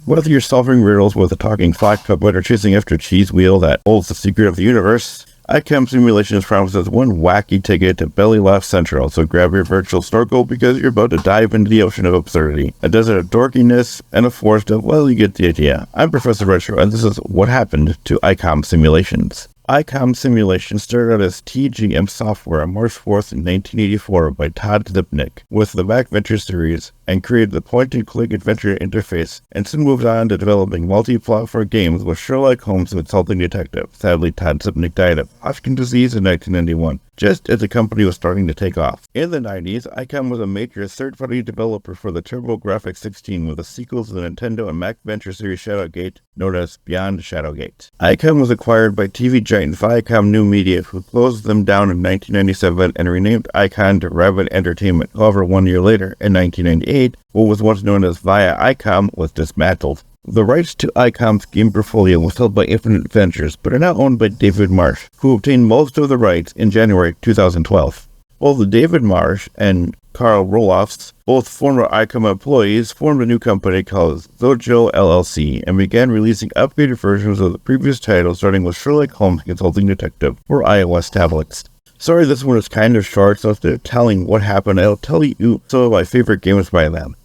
Whether you're solving riddles with a talking clock puppet or chasing after a cheese wheel that holds the secret of the universe, ICOM Simulations promises one wacky ticket to Belly Laugh Central, so grab your virtual snorkel because you're about to dive into the ocean of absurdity. A desert of dorkiness and a forest of, well, you get the idea. I'm Professor Retro, and this is what happened to ICOM Simulations. ICOM Simulations started out as TGM Software on March 4th, 1984 by Todd Zipnick with the Backventure series and created the point-and-click adventure interface, and soon moved on to developing multi-platform games with Sherlock Holmes and Consulting Detective. Sadly, Todd Zipnick died of Hodgkin's disease in 1991, just as the company was starting to take off. In the 90s, ICOM was a major third-party developer for the TurboGrafx-16 with the sequels to the Nintendo and Backventure series Shadowgate, known as Beyond Shadowgate. ICOM was acquired by TV giant Viacom New Media, who closed them down in 1997 and renamed ICOM to Rabbit Entertainment. However, 1 year later, in 1998, what was once known as Via ICOM was dismantled. The rights to ICOM's game portfolio was held by Infinite Ventures, but are now owned by David Marsh, who obtained most of the rights in January 2012. Both David Marsh and Carl Roloffs, both former ICOM employees, formed a new company called Zojo LLC and began releasing upgraded versions of the previous titles, starting with Sherlock Holmes Consulting Detective for iOS tablets. Sorry, this one is kind of short, so instead of telling what happened, I'll tell you some of my favorite games by them.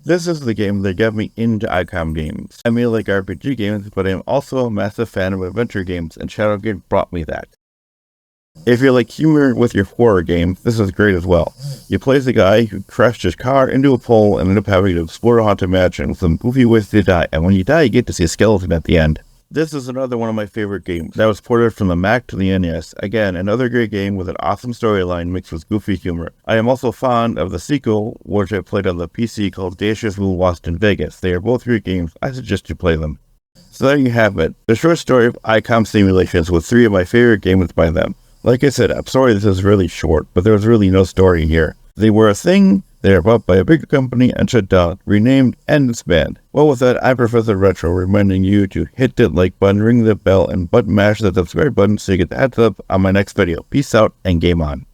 This is the game that got me into ICOM games. I may like RPG games, but I am also a massive fan of adventure games, and Shadowgate brought me that. If you like humor with your horror games, this is great as well. You play as a guy who crashed his car into a pole and ended up having to explore a haunted mansion with some goofy ways to die, and when you die, you get to see a skeleton at the end. This is another one of my favorite games that was ported from the Mac to the NES. Again, another great game with an awesome storyline mixed with goofy humor. I am also fond of the sequel, which I played on the PC, called Dacious Will Lost in Vegas. They are both great games. I suggest you play them. So there you have it. The short story of ICOM Simulations with 3 of my favorite games by them. Like I said, I'm sorry this is really short, but there was really no story here. They were a thing, they were bought by a bigger company and shut down, renamed, and disbanded. Well, with that, I'm Professor Retro, reminding you to hit that like button, ring the bell, and mash the subscribe button so you get the heads up on my next video. Peace out and game on.